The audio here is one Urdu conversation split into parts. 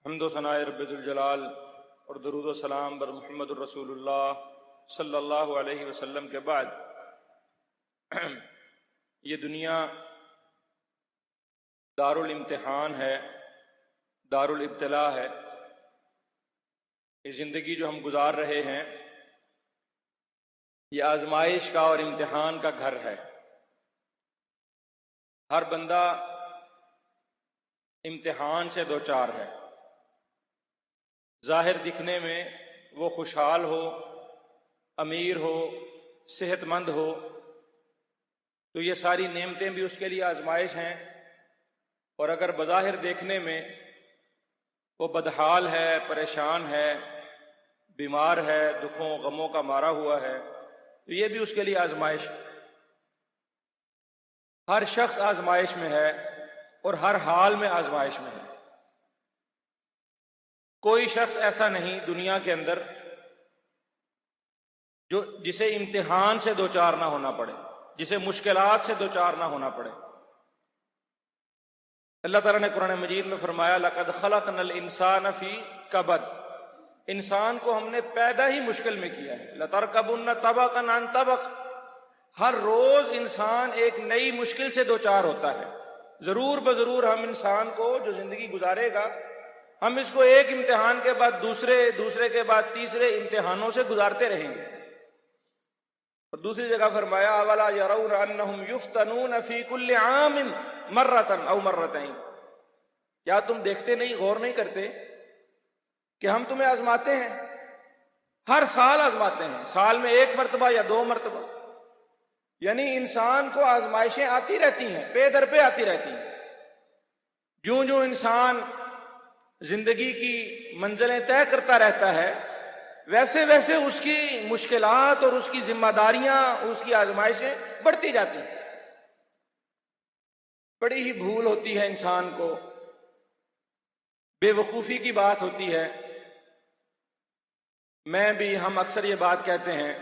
حمد و ثناء رب ذوالجلال اور درود و سلام بر محمد الرسول اللہ صلی اللہ علیہ وسلم کے بعد یہ دنیا دار الامتحان ہے، دار الابتلاء ہے۔ یہ زندگی جو ہم گزار رہے ہیں یہ آزمائش کا اور امتحان کا گھر ہے۔ ہر بندہ امتحان سے دوچار ہے۔ ظاہر دکھنے میں وہ خوشحال ہو، امیر ہو، صحت مند ہو تو یہ ساری نعمتیں بھی اس کے لیے آزمائش ہیں، اور اگر بظاہر دیکھنے میں وہ بدحال ہے، پریشان ہے، بیمار ہے، دکھوں غموں کا مارا ہوا ہے تو یہ بھی اس کے لیے آزمائش ہے۔ ہر شخص آزمائش میں ہے اور ہر حال میں آزمائش میں ہے۔ کوئی شخص ایسا نہیں دنیا کے اندر جسے امتحان سے دوچار نہ ہونا پڑے، جسے مشکلات سے دوچار نہ ہونا پڑے۔ اللہ تعالیٰ نے قرآن مجید میں فرمایا لَقَدْ خَلَقْنَا الْإِنسَانَ فِي كَبَدٍ، انسان کو ہم نے پیدا ہی مشکل میں کیا ہے۔ لَتَرْكَبُنَّ طَبَقًا عَنْ طَبَقٍ، ہر روز انسان ایک نئی مشکل سے دوچار ہوتا ہے۔ ضرور بضرور ہم انسان کو جو زندگی گزارے گا ہم اس کو ایک امتحان کے بعد دوسرے کے بعد تیسرے امتحانوں سے گزارتے رہیں گے۔ اور دوسری جگہ فرمایا اولا یرون انہم یفتنون فی کل عام مرۃ او مرتین، کیا تم دیکھتے نہیں، غور نہیں کرتے کہ ہم تمہیں آزماتے ہیں، ہر سال آزماتے ہیں، سال میں ایک مرتبہ یا دو مرتبہ۔ یعنی انسان کو آزمائشیں آتی رہتی ہیں، پے در پہ آتی رہتی ہیں۔ جوں جوں انسان زندگی کی منزلیں طے کرتا رہتا ہے ویسے ویسے اس کی مشکلات اور اس کی ذمہ داریاں، اس کی آزمائشیں بڑھتی جاتی ہیں۔ بڑی ہی بھول ہوتی ہے انسان کو، بے وقوفی کی بات ہوتی ہے۔ میں بھی، ہم اکثر یہ بات کہتے ہیں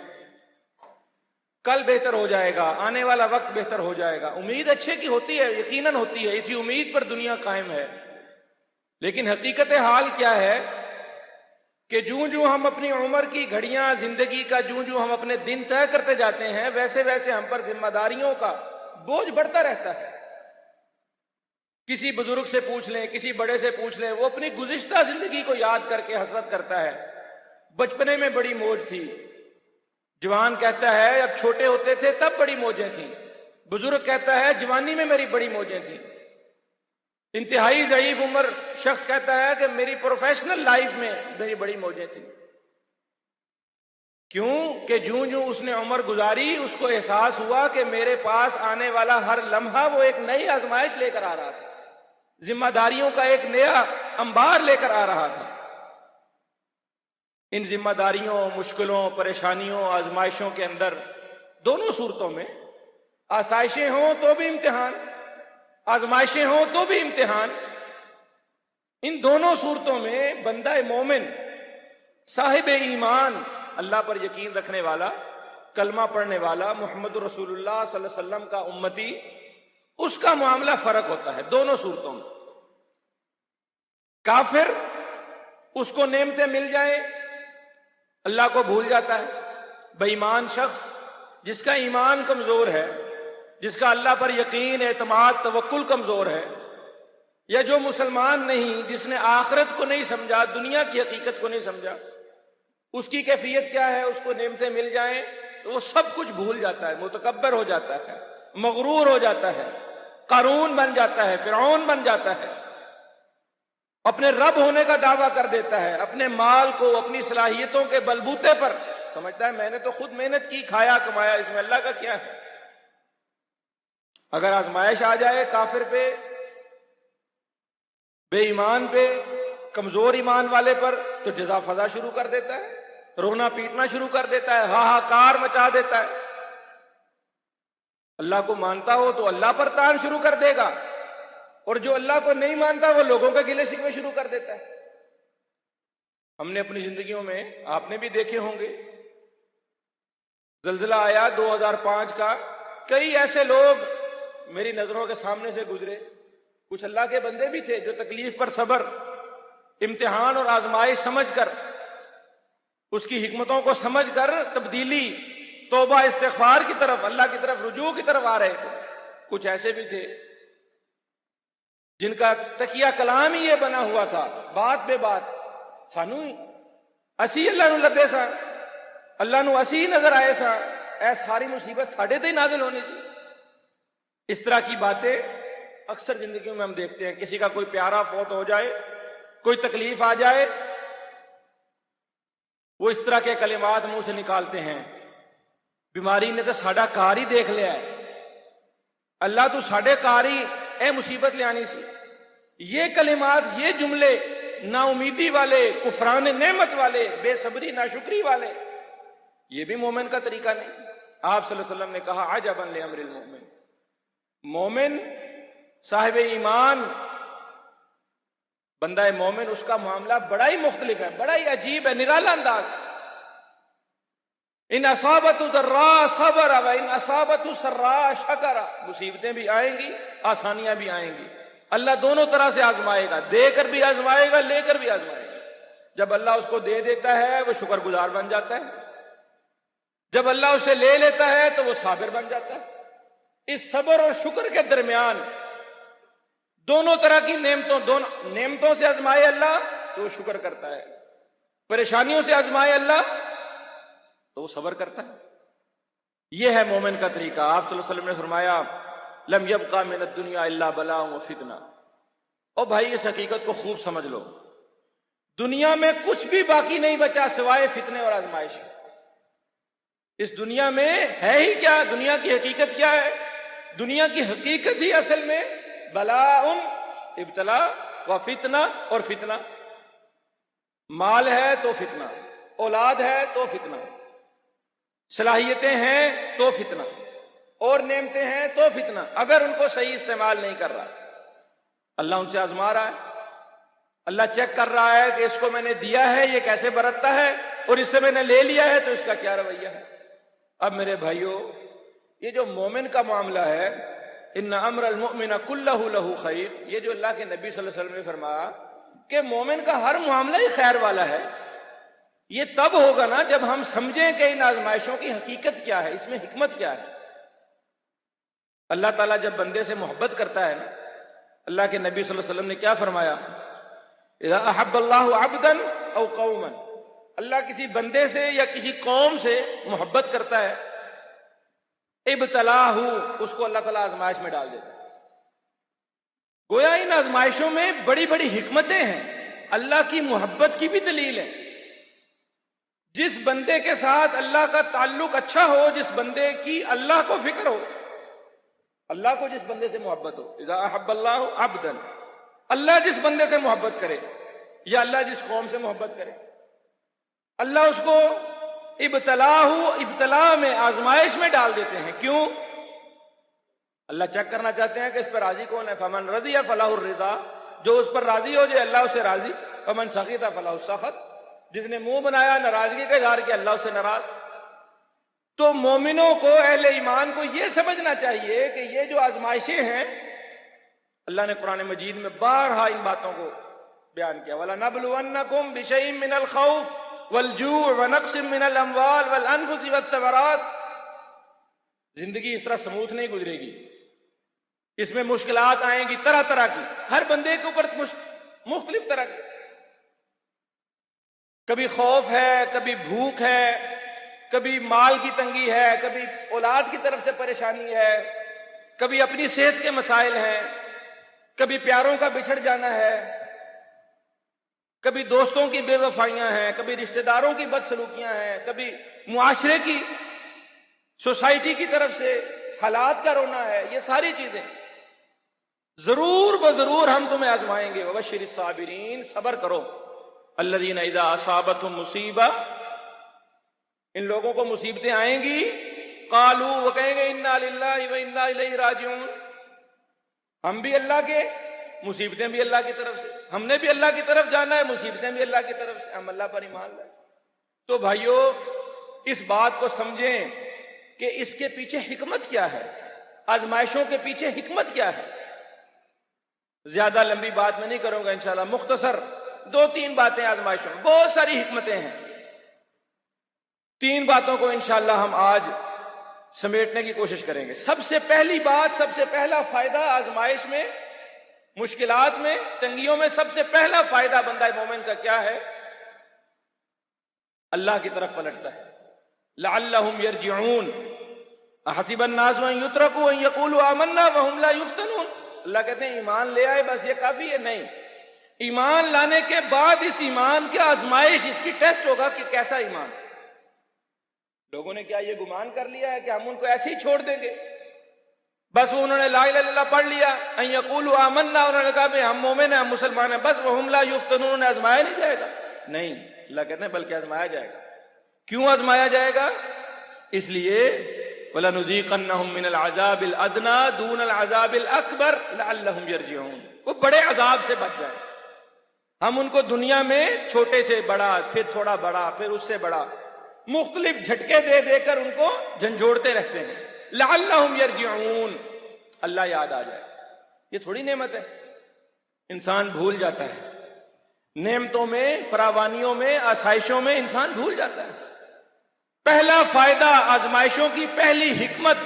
کل بہتر ہو جائے گا، آنے والا وقت بہتر ہو جائے گا۔ امید اچھے کی ہوتی ہے، یقیناً ہوتی ہے، اسی امید پر دنیا قائم ہے۔ لیکن حقیقت حال کیا ہے کہ جوں جوں ہم اپنی عمر کی گھڑیاں، زندگی کا جوں جوں ہم اپنے دن طے کرتے جاتے ہیں ویسے ویسے ہم پر ذمہ داریوں کا بوجھ بڑھتا رہتا ہے۔ کسی بزرگ سے پوچھ لیں، کسی بڑے سے پوچھ لیں، وہ اپنی گزشتہ زندگی کو یاد کر کے حسرت کرتا ہے، بچپنے میں بڑی موج تھی۔ جوان کہتا ہے اب چھوٹے ہوتے تھے تب بڑی موجیں تھیں۔ بزرگ کہتا ہے جوانی میں میری بڑی موجیں تھیں۔ انتہائی ضعیف عمر شخص کہتا ہے کہ میری پروفیشنل لائف میں میری بڑی موجیں تھیں۔ کیوں کہ جوں جوں اس نے عمر گزاری اس کو احساس ہوا کہ میرے پاس آنے والا ہر لمحہ وہ ایک نئی آزمائش لے کر آ رہا تھا، ذمہ داریوں کا ایک نیا انبار لے کر آ رہا تھا۔ ان ذمہ داریوں، مشکلوں، پریشانیوں، آزمائشوں کے اندر دونوں صورتوں میں، آسائشیں ہوں تو بھی امتحان، آزمائشیں ہوں تو بھی امتحان، ان دونوں صورتوں میں بندہ مومن، صاحب ایمان، اللہ پر یقین رکھنے والا، کلمہ پڑھنے والا، محمد رسول اللہ صلی اللہ علیہ وسلم کا امتی، اس کا معاملہ فرق ہوتا ہے دونوں صورتوں میں۔ کافر، اس کو نعمتیں مل جائیں اللہ کو بھول جاتا ہے۔ بے ایمان شخص جس کا ایمان کمزور ہے، جس کا اللہ پر یقین، اعتماد، توکل کمزور ہے، یا جو مسلمان نہیں، جس نے آخرت کو نہیں سمجھا، دنیا کی حقیقت کو نہیں سمجھا، اس کی کیفیت کیا ہے؟ اس کو نعمتیں مل جائیں تو وہ سب کچھ بھول جاتا ہے، متکبر ہو جاتا ہے، مغرور ہو جاتا ہے، قارون بن جاتا ہے، فرعون بن جاتا ہے، اپنے رب ہونے کا دعویٰ کر دیتا ہے، اپنے مال کو، اپنی صلاحیتوں کے بلبوتے پر سمجھتا ہے میں نے تو خود محنت کی، کھایا کمایا، اس میں اللہ کا کیا ہے۔ اگر آزمائش آ جائے کافر پہ، بے ایمان پہ، کمزور ایمان والے پر، تو جزا فضا شروع کر دیتا ہے، رونا پیٹنا شروع کر دیتا ہے، ہاہاکار مچا دیتا ہے۔ اللہ کو مانتا ہو تو اللہ پر تان شروع کر دے گا، اور جو اللہ کو نہیں مانتا وہ لوگوں کے گلے شکوے شروع کر دیتا ہے۔ ہم نے اپنی زندگیوں میں، آپ نے بھی دیکھے ہوں گے، زلزلہ آیا 2005 کا، کئی ایسے لوگ میری نظروں کے سامنے سے گزرے، کچھ اللہ کے بندے بھی تھے جو تکلیف پر صبر، امتحان اور آزمائش سمجھ کر، اس کی حکمتوں کو سمجھ کر تبدیلی، توبہ استغفار کی طرف، اللہ کی طرف رجوع کی طرف آ رہے تھے۔ کچھ ایسے بھی تھے جن کا تکیہ کلام ہی یہ بنا ہوا تھا، بات بے بات سانو اسی اللہ نو لدے سا، اللہ نو اسی نظر آئے سا، اے ساری مصیبت ساڑھے تے نازل ہونی سی۔ اس طرح کی باتیں اکثر زندگیوں میں ہم دیکھتے ہیں۔ کسی کا کوئی پیارا فوت ہو جائے، کوئی تکلیف آ جائے، وہ اس طرح کے کلمات منہ سے نکالتے ہیں، بیماری نے تو ساڈا کار ہی دیکھ لیا ہے، اللہ تو ساڈے کار ہی اے مصیبت لے آنی سی۔ یہ کلمات، یہ جملے نا امیدی والے، کفران نعمت والے، بے صبری ناشکری والے، یہ بھی مومن کا طریقہ نہیں۔ آپ صلی اللہ علیہ وسلم نے کہا عجبا لامر المؤمن، مومن صاحب ایمان بندہ مومن، اس کا معاملہ بڑا ہی مختلف ہے، بڑا ہی عجیب ہے، نرالا انداز۔ ان اصابت ضراء صبر وان اصابت سراء شکر، مصیبتیں بھی آئیں گی، آسانیاں بھی آئیں گی، اللہ دونوں طرح سے آزمائے گا، دے کر بھی آزمائے گا، لے کر بھی آزمائے گا۔ جب اللہ اس کو دے دیتا ہے وہ شکر گزار بن جاتا ہے، جب اللہ اسے لے لیتا ہے تو وہ صابر بن جاتا ہے۔ اس صبر اور شکر کے درمیان دونوں طرح کی نعمتوں سے آزمائے اللہ تو وہ شکر کرتا ہے، پریشانیوں سے آزمائے اللہ تو وہ صبر کرتا ہے۔ یہ ہے مومن کا طریقہ۔ آپ صلی اللہ علیہ وسلم نے فرمایا لم یبقى من الدنیا الا بلاء وفتنہ۔ او بھائی اس حقیقت کو خوب سمجھ لو، دنیا میں کچھ بھی باقی نہیں بچا سوائے فتنے اور آزمائش۔ اس دنیا میں ہے ہی کیا؟ دنیا کی حقیقت کیا ہے؟ دنیا کی حقیقت ہی اصل میں بلاء، ابتلا، و فتنہ اور فتنہ۔ مال ہے تو فتنہ، اولاد ہے تو فتنہ، صلاحیتیں ہیں تو فتنہ، اور نعمتیں ہیں تو فتنہ، اگر ان کو صحیح استعمال نہیں کر رہا۔ اللہ ان سے آزما رہا ہے، اللہ چیک کر رہا ہے کہ اس کو میں نے دیا ہے یہ کیسے برتتا ہے، اور اس سے میں نے لے لیا ہے تو اس کا کیا رویہ ہے۔ اب میرے بھائیوں، یہ جو مومن کا معاملہ ہے، ان امر المؤمن کلہ لہ خیر، یہ جو اللہ کے نبی صلی اللہ علیہ وسلم نے فرمایا کہ مومن کا ہر معاملہ ہی خیر والا ہے، یہ تب ہوگا نا جب ہم سمجھیں کہ ان آزمائشوں کی حقیقت کیا ہے، اس میں حکمت کیا ہے۔ اللہ تعالیٰ جب بندے سے محبت کرتا ہے نا، اللہ کے نبی صلی اللہ علیہ وسلم نے کیا فرمایا، اذا احب اللہ عبدا او قوما، اللہ کسی بندے سے یا کسی قوم سے محبت کرتا ہے، ابتلاہ، اس کو اللہ تعالیٰ آزمائش میں ڈال دیتا ہے۔ گویا ان آزمائشوں میں بڑی بڑی حکمتیں ہیں، اللہ کی محبت کی بھی دلیل ہے۔ جس بندے کے ساتھ اللہ کا تعلق اچھا ہو، جس بندے کی اللہ کو فکر ہو، اللہ کو جس بندے سے محبت ہو، اذا احب اللہ عبدا، اللہ جس بندے سے محبت کرے یا اللہ جس قوم سے محبت کرے، اللہ اس کو ابتلا میں، آزمائش میں ڈال دیتے ہیں۔ کیوں؟ اللہ چیک کرنا چاہتے ہیں کہ اس پر راضی کون ہے۔ فمن رضی فلہ الرضا، جو اس پر راضی ہو جائے اللہ اسے راضی، فمن سخط فلہ السخط، جس نے منہ بنایا ناراضگی کا اظہار کیا اللہ اسے ناراض۔ تو مومنوں کو، اہل ایمان کو یہ سمجھنا چاہیے کہ یہ جو آزمائشیں ہیں، اللہ نے قرآن مجید میں بارہا ان باتوں کو بیان کیا، وَلَنَبْلُوَنَّكُمْ بِشَيْءٍ مِّنَ الْخَوْفِ وَالْجُوعِ وَنَقْصٍ مِّنَ الْأَمْوَالِ وَالْأَنفُسِ وَالثَّمَرَاتِ۔ زندگی اس طرح سموتھ نہیں گزرے گی، اس میں مشکلات آئیں گی طرح طرح کی، ہر بندے کے اوپر مختلف طرح کی، کبھی خوف ہے، کبھی بھوک ہے، کبھی مال کی تنگی ہے، کبھی اولاد کی طرف سے پریشانی ہے، کبھی اپنی صحت کے مسائل ہیں، کبھی پیاروں کا بچھڑ جانا ہے، کبھی دوستوں کی بے وفائیاں ہیں، کبھی رشتہ داروں کی بدسلوکیاں ہیں، کبھی معاشرے کی، سوسائٹی کی طرف سے حالات کا رونا ہے۔ یہ ساری چیزیں ضرور بضرور ہم تمہیں آزمائیں گے۔ وبشر الصابرین، صبر کرو۔ الذین اذا اصابتهم مصیبہ، ان لوگوں کو مصیبتیں آئیں گی، قالوا، وہ کہیں گے انا للہ و انا الیہ راجعون، ہم بھی اللہ کے، مصیبتیں بھی اللہ کی طرف سے، ہم نے بھی اللہ کی طرف جانا ہے، مصیبتیں بھی اللہ کی طرف سے، ہم اللہ پر ایمان لائیں۔ تو بھائیو اس بات کو سمجھیں کہ اس کے پیچھے حکمت کیا ہے، آزمائشوں کے پیچھے حکمت کیا ہے۔ زیادہ لمبی بات میں نہیں کروں گا انشاءاللہ، مختصر دو تین باتیں آزمائشوں میں، بہت ساری حکمتیں ہیں. تین باتوں کو انشاءاللہ ہم آج سمیٹنے کی کوشش کریں گے. سب سے پہلی بات، سب سے پہلا فائدہ آزمائش میں، مشکلات میں، تنگیوں میں سب سے پہلا فائدہ بندہ مومن کا کیا ہے؟ اللہ کی طرف پلٹتا ہے. لعلہم یرجعون احسب الناس ان یترکوا ان یقولوا آمنا وهم لا یفتنون. اللہ کہتے ہیں ایمان لے آئے بس یہ کافی ہے؟ نہیں، ایمان لانے کے بعد اس ایمان کی آزمائش، اس کی ٹیسٹ ہوگا کہ کیسا ایمان. لوگوں نے کیا یہ گمان کر لیا ہے کہ ہم ان کو ایسے ہی چھوڑ دیں گے؟ بس انہوں نے لا الہ الا اللہ پڑھ لیا، ان یقولوا آمنا، انہوں نے کہا کہ ہم مومن ہیں، ہم مسلمان ہیں، بس وهم لا یفتنون، انہیں آزمایا نہیں جائے گا؟ نہیں، اللہ کہتے ہیں بلکہ آزمایا جائے گا. کیوں آزمایا جائے گا؟ اس لیے وَلَنُذِيقَنَّهُم مِّنَ الْعَذَابِ الْأَدْنَىٰ دُونَ الْعَذَابِ الْأَكْبَرِ لَعَلَّهُمْ يَرْجِعُونَ. وہ بڑے عذاب سے بچ جائیں. ہم ان کو دنیا میں چھوٹے سے بڑا، پھر تھوڑا بڑا، پھر اس سے بڑا، مختلف جھٹکے دے دے کر ان کو جھنجھوڑتے رہتے ہیں. لَعَلَّهُمْ يَرْجِعُونَ، اللہ یاد آ جائے. یہ تھوڑی نعمت ہے، انسان بھول جاتا ہے. نعمتوں میں، فراوانیوں میں، آسائشوں میں انسان بھول جاتا ہے. پہلا فائدہ آزمائشوں کی، پہلی حکمت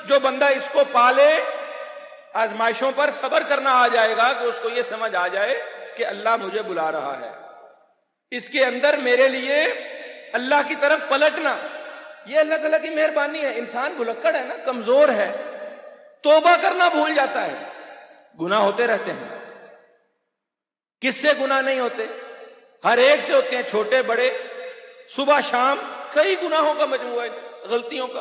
جو بندہ اس کو پالے، آزمائشوں پر صبر کرنا آ جائے گا کہ اس کو یہ سمجھ آ جائے کہ اللہ مجھے بلا رہا ہے. اس کے اندر میرے لیے اللہ کی طرف پلٹنا، یہ اللہ تعالیٰ کی مہربانی ہے. انسان بھلکڑ ہے نا، کمزور ہے، توبہ کرنا بھول جاتا ہے. گناہ ہوتے رہتے ہیں، کس سے گناہ نہیں ہوتے؟ ہر ایک سے ہوتے ہیں، چھوٹے بڑے، صبح شام، کئی گناہوں کا مجموعہ ہے، غلطیوں کا.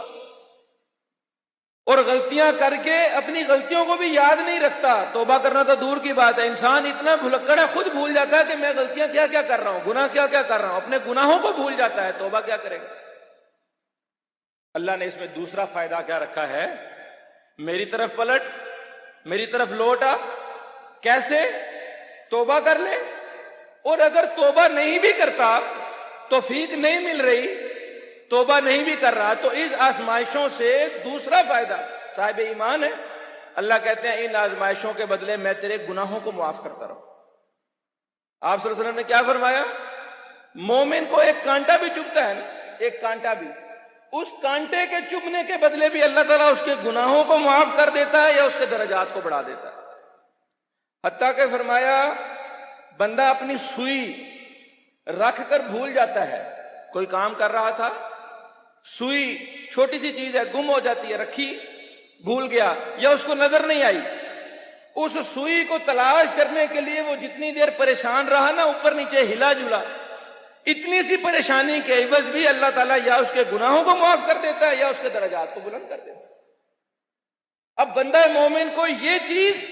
اور غلطیاں کر کے اپنی غلطیوں کو بھی یاد نہیں رکھتا. توبہ کرنا تو دور کی بات ہے، انسان اتنا بھلکڑ ہے خود بھول جاتا ہے کہ میں غلطیاں کیا کیا کر رہا ہوں، گناہ کیا کیا کر رہا ہوں، اپنے گناہوں کو بھول جاتا ہے. توبہ کیا کرے گا؟ اللہ نے اس میں دوسرا فائدہ کیا رکھا ہے؟ میری طرف پلٹ، میری طرف لوٹ آ. کیسے؟ توبہ کر لے. اور اگر توبہ نہیں بھی کرتا، توفیق نہیں مل رہی، توبہ نہیں بھی کر رہا، تو اس آزمائشوں سے دوسرا فائدہ، صاحب ایمان ہے، اللہ کہتے ہیں ان آزمائشوں کے بدلے میں تیرے گناہوں کو معاف کرتا رہوں. آپ صلی اللہ علیہ وسلم نے کیا فرمایا؟ مومن کو ایک کانٹا بھی چبھتا ہے نا، ایک کانٹا بھی، اس کانٹے کے چبھنے کے بدلے بھی اللہ تعالیٰ اس کے گناہوں کو معاف کر دیتا ہے یا اس کے درجات کو بڑھا دیتا ہے. حتیٰ کہ فرمایا بندہ اپنی سوئی رکھ کر بھول جاتا ہے. کوئی کام کر رہا تھا، سوئی چھوٹی سی چیز ہے، گم ہو جاتی ہے، رکھی، بھول گیا یا اس کو نظر نہیں آئی. اس سوئی کو تلاش کرنے کے لیے وہ جتنی دیر پریشان رہا نا، اوپر نیچے ہلا جلا، اتنی سی پریشانی کے عوض بھی اللہ تعالیٰ یا اس کے گناہوں کو معاف کر دیتا ہے یا اس کے درجات کو بلند کر دیتا ہے. اب بندہ مومن کو یہ چیز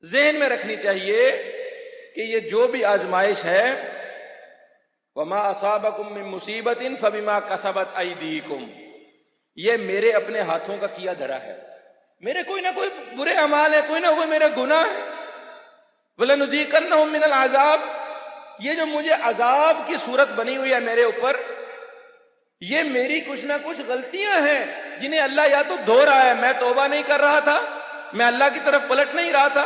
ذہن میں رکھنی چاہیے کہ یہ جو بھی آزمائش ہے، وَمَا أَصَابَكُم مِّن مُّصِيبَةٍ فَبِمَا كَسَبَتْ أَيْدِيكُمْ، یہ میرے اپنے ہاتھوں کا کیا دھرا ہے. میرے کوئی نہ کوئی برے اعمال ہے، کوئی نہ کوئی میرے گناہ ہے. وَلَنُذِيقَنَّهُم مِّنَ الْعَذَابِ، یہ جو مجھے عذاب کی صورت بنی ہوئی ہے میرے اوپر، یہ میری کچھ نہ کچھ غلطیاں ہیں جنہیں اللہ یا تو دھو رہا ہے. میں توبہ نہیں کر رہا تھا، میں اللہ کی طرف پلٹ نہیں رہا تھا.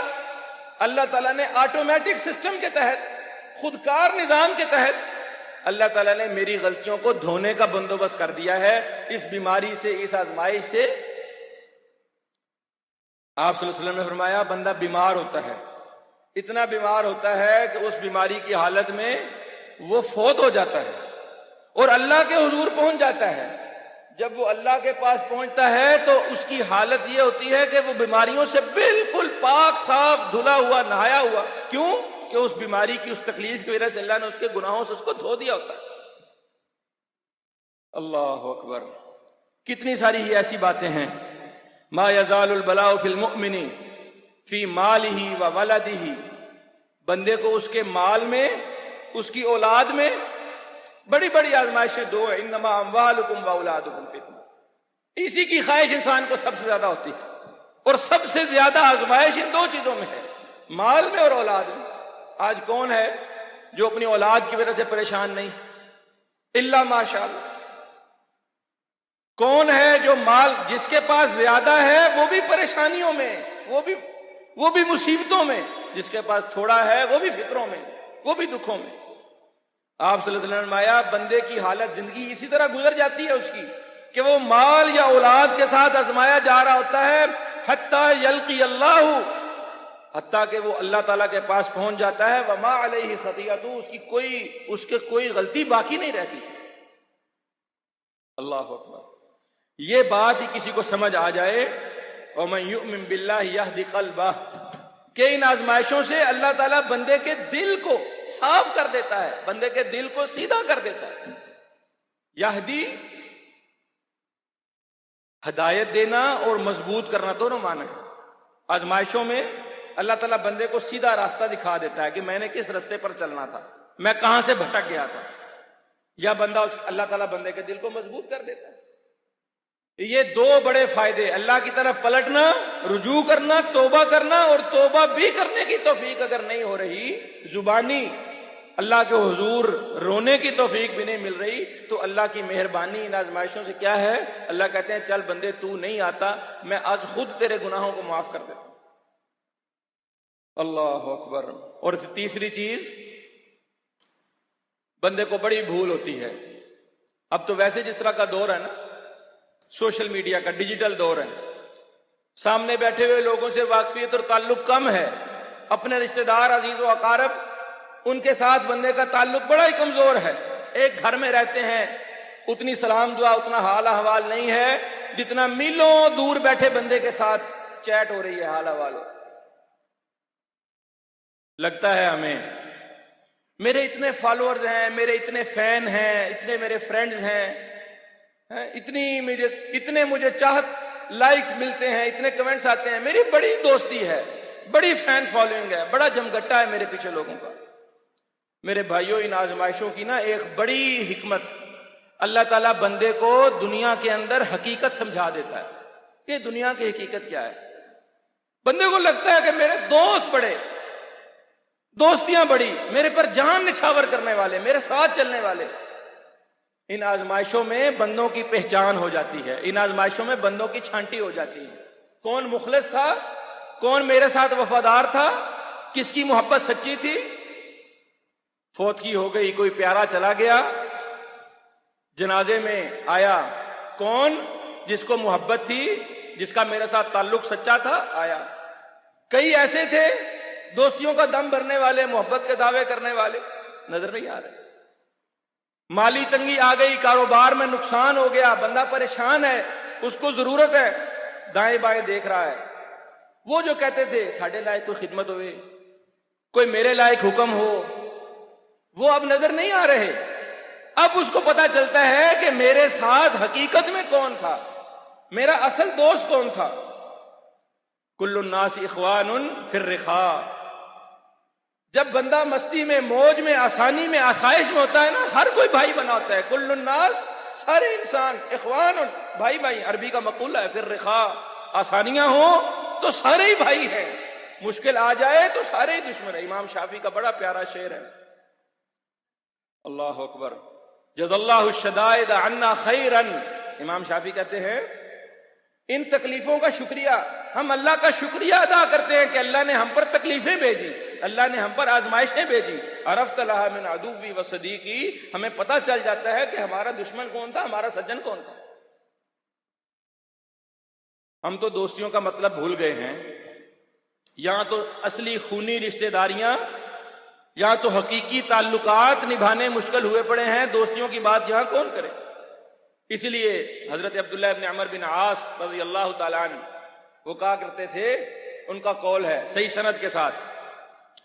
اللہ تعالیٰ نے آٹومیٹک سسٹم کے تحت، خودکار نظام کے تحت اللہ تعالیٰ نے میری غلطیوں کو دھونے کا بندوبست کر دیا ہے. اس بیماری سے، اس آزمائش سے. آپ صلی اللہ علیہ وسلم نے فرمایا بندہ بیمار ہوتا ہے، اتنا بیمار ہوتا ہے کہ اس بیماری کی حالت میں وہ فوت ہو جاتا ہے اور اللہ کے حضور پہنچ جاتا ہے. جب وہ اللہ کے پاس پہنچتا ہے تو اس کی حالت یہ ہوتی ہے کہ وہ بیماریوں سے بالکل پاک صاف، دھلا ہوا، نہایا ہوا. کیوں؟ کہ اس بیماری کی، اس تکلیف کی وجہ سے اللہ نے اس کے گناہوں سے اس کو دھو دیا ہوتا ہے. اللہ اکبر. کتنی ساری ہی ایسی باتیں ہیں. ما یزال البلاء فی المؤمن فی مالہ و ولدہ، بندے کو اس کے مال میں، اس کی اولاد میں بڑی بڑی آزمائشیں دو ہیں. انما اموالکم و اولادکم فتنہ. اسی کی خواہش انسان کو سب سے زیادہ ہوتی ہے اور سب سے زیادہ آزمائش ان دو چیزوں میں ہے، مال میں اور اولاد میں. آج کون ہے جو اپنی اولاد کی وجہ سے پریشان نہیں؟ الا ماشاء اللہ. کون ہے جو مال جس کے پاس زیادہ ہے وہ بھی پریشانیوں میں، وہ بھی مصیبتوں میں، جس کے پاس تھوڑا ہے وہ بھی فکروں میں. وہ بھی دکھوں میں. آپ صلی اللہ علیہ وسلم نے فرمایا بندے کی حالت زندگی اسی طرح گزر جاتی ہے اس کی کہ وہ مال یا اولاد کے ساتھ آزمایا جا رہا ہوتا ہے حتیٰ یلقی اللہ، حتیٰ کہ وہ اللہ تعالیٰ کے پاس پہنچ جاتا ہے وما علیہ خطیئۃ، اس کے کوئی غلطی باقی نہیں رہتی. اللہ اکبر. یہ بات ہی کسی کو سمجھ آ جائے ومن یؤمن باللہ یہدی قلبہ، کہ ان آزمائشوں سے اللہ تعالیٰ بندے کے دل کو صاف کر دیتا ہے، بندے کے دل کو سیدھا کر دیتا ہے. یہدی ہدایت دینا اور مضبوط کرنا دونوں معنی ہے. آزمائشوں میں اللہ تعالیٰ بندے کو سیدھا راستہ دکھا دیتا ہے کہ میں نے کس راستے پر چلنا تھا، میں کہاں سے بھٹک گیا تھا، یا بندہ اللہ تعالیٰ بندے کے دل کو مضبوط کر دیتا ہے. یہ دو بڑے فائدے، اللہ کی طرف پلٹنا، رجوع کرنا، توبہ کرنا، اور توبہ بھی کرنے کی توفیق اگر نہیں ہو رہی، زبانی اللہ کے حضور رونے کی توفیق بھی نہیں مل رہی، تو اللہ کی مہربانی ان آزمائشوں سے کیا ہے؟ اللہ کہتے ہیں چل بندے تو نہیں آتا، میں آج خود تیرے گناہوں کو معاف کر دیتا ہوں. اللہ اکبر. اور تیسری چیز، بندے کو بڑی بھول ہوتی ہے. اب تو ویسے جس طرح کا دور ہے نا، سوشل میڈیا کا ڈیجیٹل دور ہے، سامنے بیٹھے ہوئے لوگوں سے واقفیت اور تعلق کم ہے، اپنے رشتہ دار عزیز و اقارب ان کے ساتھ بندے کا تعلق بڑا ہی کمزور ہے. ایک گھر میں رہتے ہیں، اتنی سلام دعا، اتنا حال احوال نہیں ہے جتنا میلوں دور بیٹھے بندے کے ساتھ چیٹ ہو رہی ہے، حال احوال. لگتا ہے ہمیں میرے اتنے فالوورز ہیں، میرے اتنے فین ہیں، اتنے میرے فرینڈز ہیں، اتنے مجھے چاہت لائکس ملتے ہیں، اتنے کمنٹس آتے ہیں، میری بڑی دوستی ہے، بڑی فین فالوئنگ ہے، بڑا جمگٹا ہے میرے پیچھے لوگوں کا. میرے بھائیوں، ان آزمائشوں کی نا ایک بڑی حکمت، اللہ تعالیٰ بندے کو دنیا کے اندر حقیقت سمجھا دیتا ہے کہ دنیا کی حقیقت کیا ہے. بندے کو لگتا ہے کہ میرے دوست بڑے، دوستیاں بڑی، میرے پر جان نچھاور کرنے والے، میرے ساتھ چلنے والے. ان آزمائشوں میں بندوں کی پہچان ہو جاتی ہے، ان آزمائشوں میں بندوں کی چھانٹی ہو جاتی ہے. کون مخلص تھا، کون میرے ساتھ وفادار تھا، کس کی محبت سچی تھی. فوت کی ہو گئی، کوئی پیارا چلا گیا، جنازے میں آیا کون؟ جس کو محبت تھی، جس کا میرے ساتھ تعلق سچا تھا، آیا. کئی ایسے تھے دوستیوں کا دم بھرنے والے، محبت کے دعوے کرنے والے، نظر نہیں آ رہے. مالی تنگی آ گئی، کاروبار میں نقصان ہو گیا، بندہ پریشان ہے، اس کو ضرورت ہے، دائیں بائیں دیکھ رہا ہے. وہ جو کہتے تھے ساڈے لائق کوئی خدمت ہوئے، کوئی میرے لائق حکم ہو، وہ اب نظر نہیں آ رہے. اب اس کو پتا چلتا ہے کہ میرے ساتھ حقیقت میں کون تھا، میرا اصل دوست کون تھا. کل الناس اخوان فی الرخاء. جب بندہ مستی میں، موج میں، آسانی میں، آسائش میں ہوتا ہے نا، ہر کوئی بھائی بنا ہوتا ہے. کل الناس، سارے انسان، اخوان، بھائی بھائی، عربی کا مقولہ ہے. فی الرخاء، آسانیاں ہوں تو سارے ہی بھائی ہیں، مشکل آ جائے تو سارے ہی دشمن ہیں. امام شافعی کا بڑا پیارا شعر ہے. اللہ اکبر. جزا اللہ الشدائد عنا خیرا. امام شافعی کہتے ہیں ان تکلیفوں کا شکریہ، ہم اللہ کا شکریہ ادا کرتے ہیں کہ اللہ نے ہم پر تکلیفیں بھیجی، اللہ نے ہم پر آزمائشیں بھیجی. عرفت لها من عدوی و صدیقی. ہمیں پتہ چل جاتا ہے کہ ہمارا دشمن کون تھا، ہمارا سجن کون تھا. ہم تو دوستیوں کا مطلب بھول گئے ہیں. یہاں تو اصلی خونی رشتہ داریاں، یہاں تو حقیقی تعلقات نبھانے مشکل ہوئے پڑے ہیں. دوستیوں کی بات یہاں کون کرے. اسی لیے حضرت عبداللہ ابن عمر بن عاص رضی اللہ تعالیٰ عنہ وہ کہا کرتے تھے، ان کا قول ہے صحیح سند کے ساتھ،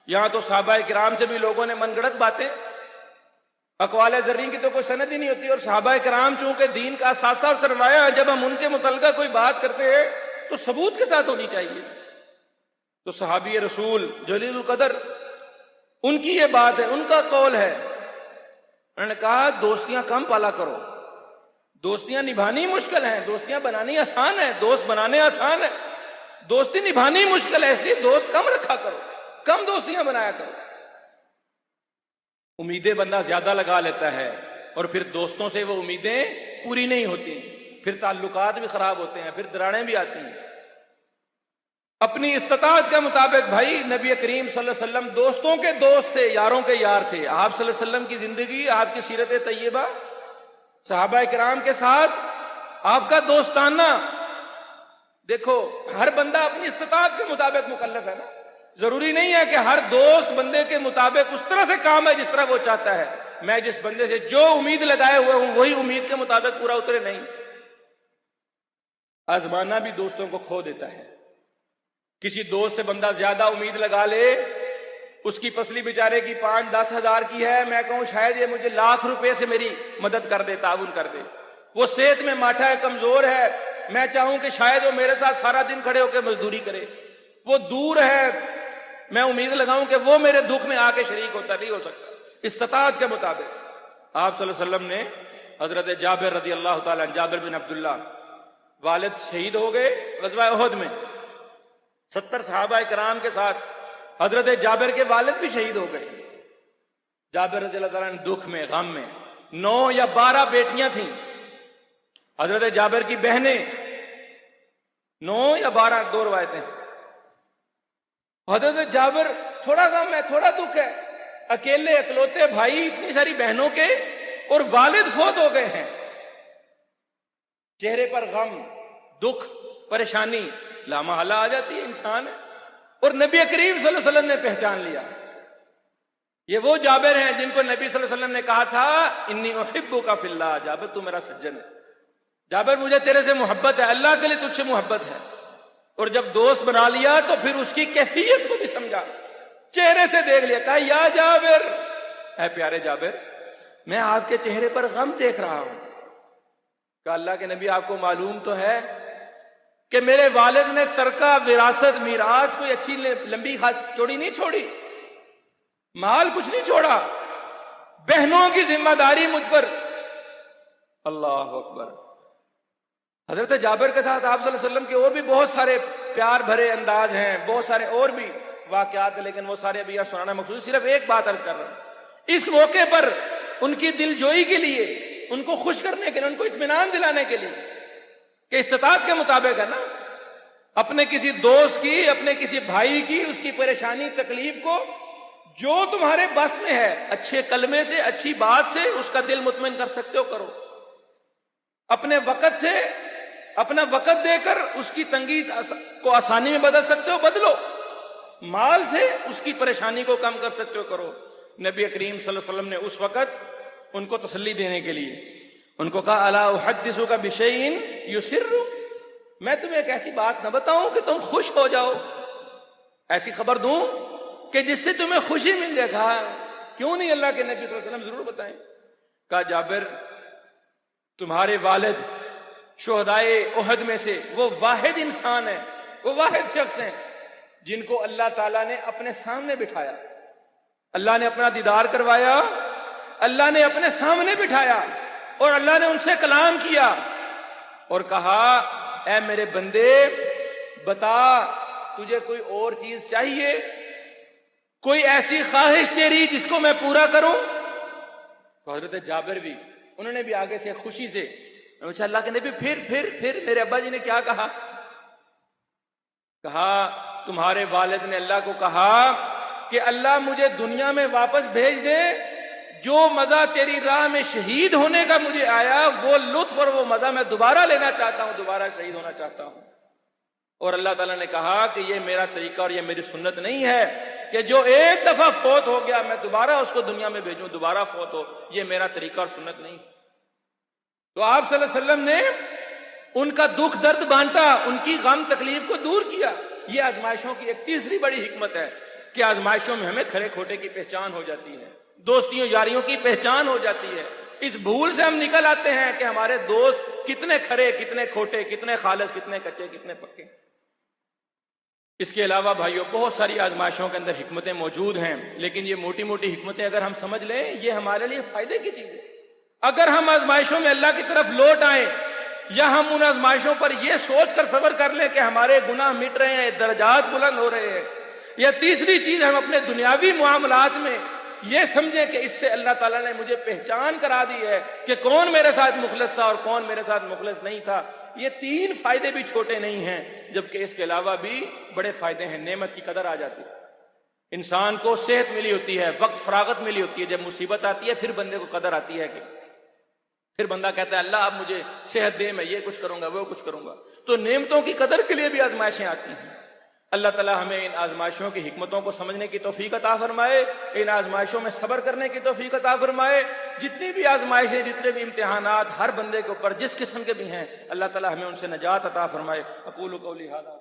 یہاں تو صحابہ کرام سے بھی لوگوں نے من گڑت باتیں، اقوال زرین کی تو کوئی سند ہی نہیں ہوتی، اور صحابہ کرام چونکہ دین کا اثاثہ اور سرمایہ ہے، جب ہم ان کے متعلقہ کوئی بات کرتے ہیں تو ثبوت کے ساتھ ہونی چاہیے. تو صحابی رسول جلیل القدر، ان کی یہ بات ہے، ان کا قول ہے. انہوں نے کہا دوستیاں کم پالا کرو، دوستیاں نبھانی مشکل ہیں، دوستیاں بنانی آسان ہے، دوست بنانے آسان ہے، دوستی نبھانی مشکل ہے، اس لیے دوست کم رکھا کرو، کم دوستیاں بنایا کرو. امیدیں بندہ زیادہ لگا لیتا ہے اور پھر دوستوں سے وہ امیدیں پوری نہیں ہوتی، پھر تعلقات بھی خراب ہوتے ہیں، پھر دراڑیں بھی آتی ہیں. اپنی استطاعت کے مطابق بھائی نبی کریم صلی اللہ علیہ وسلم دوستوں کے دوست تھے، یاروں کے یار تھے. آپ صلی اللہ علیہ وسلم کی زندگی، آپ کی سیرت طیبہ، صحابہ کرام کے ساتھ آپ کا دوستانہ، دیکھو ہر بندہ اپنی استطاعت کے مطابق مکلف ہے نا. ضروری نہیں ہے کہ ہر دوست بندے کے مطابق اس طرح سے کام ہے جس طرح وہ چاہتا ہے. میں جس بندے سے جو امید لگائے ہوئے ہوں وہی امید کے مطابق پورا اترے، نہیں. آزمانا بھی دوستوں کو کھو دیتا ہے. کسی دوست سے بندہ زیادہ امید لگا لے، اس کی پسلی بیچارے کی 5-10 ہزار کی ہے، میں کہوں شاید یہ مجھے لاکھ روپے سے میری مدد کر دے، تعاون کر دے. وہ صحت میں ماٹھا ہے، کمزور ہے، میں چاہوں کہ شاید وہ میرے ساتھ سارا دن کھڑے ہو کے مزدوری کرے. وہ دور ہے، میں امید لگاؤں کہ وہ میرے دکھ میں آ کے شریک ہوتا، نہیں ہو سکتا. استطاعت کے مطابق آپ صلی اللہ علیہ وسلم نے حضرت جابر رضی اللہ تعالیٰ جابر بن عبداللہ، والد شہید ہو گئے غزوہ احد میں، 70 صحابہ کرام کے ساتھ حضرت جابر کے والد بھی شہید ہو گئے. جابر رضی اللہ تعالیٰ نے دکھ میں، غم میں، 9 یا 12 بیٹیاں تھیں حضرت جابر کی بہنیں، 9 یا 12، 2 روایتیں. حضرت جابر تھوڑا غم ہے، تھوڑا دکھ ہے، اکیلے اکلوتے بھائی، اتنی ساری بہنوں کے، اور والد فوت ہو گئے ہیں. چہرے پر غم، دکھ، پریشانی لامحالہ آ جاتی ہے، انسان ہے. اور نبی کریم صلی اللہ علیہ وسلم نے پہچان لیا. یہ وہ جابر ہیں جن کو نبی صلی اللہ علیہ وسلم نے کہا تھا انی احبک فی اللہ، جابر تو میرا سجن ہے، جابر مجھے تیرے سے محبت ہے، اللہ کے لیے تجھ سے محبت ہے. اور جب دوست بنا لیا تو پھر اس کی کیفیت کو بھی سمجھا، چہرے سے دیکھ لیا، کہا یا جابر، اے پیارے جابر، میں آپ کے چہرے پر غم دیکھ رہا ہوں. کہ اللہ کے نبی آپ کو معلوم تو ہے کہ میرے والد نے ترکہ، وراثت، میراث کوئی اچھی لمبی چوڑی نہیں چھوڑی، مال کچھ نہیں چھوڑا، بہنوں کی ذمہ داری مجھ پر. اللہ اکبر. حضرت جابر کے ساتھ آپ صلی اللہ علیہ وسلم کے اور بھی بہت سارے پیار بھرے انداز ہیں، بہت سارے اور بھی واقعات ہیں، لیکن وہ سارے ابھی یہاں سنانا مقصود. صرف ایک بات عرض کر رہا ہوں، اس موقع پر ان کی دل جوئی کے لیے، ان کو خوش کرنے کے لیے، ان کو اطمینان دلانے کے لیے کہ استطاعت کے مطابق ہے نا، اپنے کسی دوست کی، اپنے کسی بھائی کی، اس کی پریشانی تکلیف کو جو تمہارے بس میں ہے، اچھے کلمے سے، اچھی بات سے اس کا دل مطمئن کر سکتے ہو کرو. اپنے وقت سے، اپنا وقت دے کر اس کی تنگی کو آسانی میں بدل سکتے ہو بدلو، مال سے اس کی پریشانی کو کم کر سکتے ہو کرو. نبی کریم صلی اللہ علیہ وسلم نے اس وقت ان کو تسلی دینے کے لیے ان کو کہا الا احدثک بشیء یسر، میں تمہیں ایک ایسی بات نہ بتاؤں کہ تم خوش ہو جاؤ، ایسی خبر دوں کہ جس سے تمہیں خوشی مل جائے. کہا کیوں نہیں اللہ کے نبی صلی اللہ علیہ وسلم، ضرور بتائیں. کہا جابر، تمہارے والد شہدائے احد میں سے وہ واحد انسان ہے، وہ واحد شخص ہیں جن کو اللہ تعالیٰ نے اپنے سامنے بٹھایا، اللہ نے اپنا دیدار کروایا، اللہ نے اپنے سامنے بٹھایا، اور اللہ نے ان سے کلام کیا اور کہا اے میرے بندے بتا تجھے کوئی اور چیز چاہیے، کوئی ایسی خواہش تیری جس کو میں پورا کروں. تو حضرت جابر بھی، انہوں نے بھی آگے سے خوشی سے پوچھا اللہ کے نبی پھر میرے ابا جی نے کیا کہا؟ کہا تمہارے والد نے اللہ کو کہا کہ اللہ مجھے دنیا میں واپس بھیج دے، جو مزہ تیری راہ میں شہید ہونے کا مجھے آیا وہ لطف اور وہ مزہ میں دوبارہ لینا چاہتا ہوں، دوبارہ شہید ہونا چاہتا ہوں. اور اللہ تعالیٰ نے کہا کہ یہ میرا طریقہ اور یہ میری سنت نہیں ہے کہ جو ایک دفعہ فوت ہو گیا میں دوبارہ اس کو دنیا میں بھیجوں، دوبارہ فوت ہو، یہ میرا طریقہ اور سنت نہیں. تو آپ صلی اللہ علیہ وسلم نے ان کا دکھ درد بانٹا، ان کی غم تکلیف کو دور کیا. یہ آزمائشوں کی ایک تیسری بڑی حکمت ہے کہ آزمائشوں میں ہمیں کھرے کھوٹے کی پہچان ہو جاتی ہے، دوستیوں یاریوں کی پہچان ہو جاتی ہے. اس بھول سے ہم نکل آتے ہیں کہ ہمارے دوست کتنے کھرے، کتنے کھوٹے، کتنے خالص، کتنے کچے، کتنے پکے. اس کے علاوہ بھائیوں بہت ساری آزمائشوں کے اندر حکمتیں موجود ہیں، لیکن یہ موٹی موٹی حکمتیں اگر ہم سمجھ لیں یہ ہمارے لیے فائدے کی چیز ہے. اگر ہم آزمائشوں میں اللہ کی طرف لوٹ آئیں یا ہم ان آزمائشوں پر یہ سوچ کر صبر کر لیں کہ ہمارے گناہ مٹ رہے ہیں، درجات بلند ہو رہے ہیں، یا تیسری چیز ہم اپنے دنیاوی معاملات میں یہ سمجھیں کہ اس سے اللہ تعالیٰ نے مجھے پہچان کرا دی ہے کہ کون میرے ساتھ مخلص تھا اور کون میرے ساتھ مخلص نہیں تھا۔ یہ 3 فائدے بھی چھوٹے نہیں ہیں، جبکہ اس کے علاوہ بھی بڑے فائدے ہیں۔ نعمت کی قدر آ جاتی ہے، انسان کو صحت ملی ہوتی ہے، وقت فراغت ملی ہوتی ہے، جب مصیبت آتی ہے پھر بندے کو قدر آتی ہے کہ پھر بندہ کہتا ہے اللہ اب مجھے صحت دے، میں یہ کچھ کروں گا وہ کچھ کروں گا۔ تو نعمتوں کی قدر کے لیے بھی آزمائشیں آتی ہیں۔ اللہ تعالی ہمیں ان آزمائشوں کی حکمتوں کو سمجھنے کی توفیق عطا فرمائے، ان آزمائشوں میں صبر کرنے کی توفیق عطا فرمائے۔ جتنی بھی آزمائشیں، جتنے بھی امتحانات ہر بندے کے اوپر جس قسم کے بھی ہیں، اللہ تعالی ہمیں ان سے نجات عطا فرمائے۔ اقول قولی ھذا۔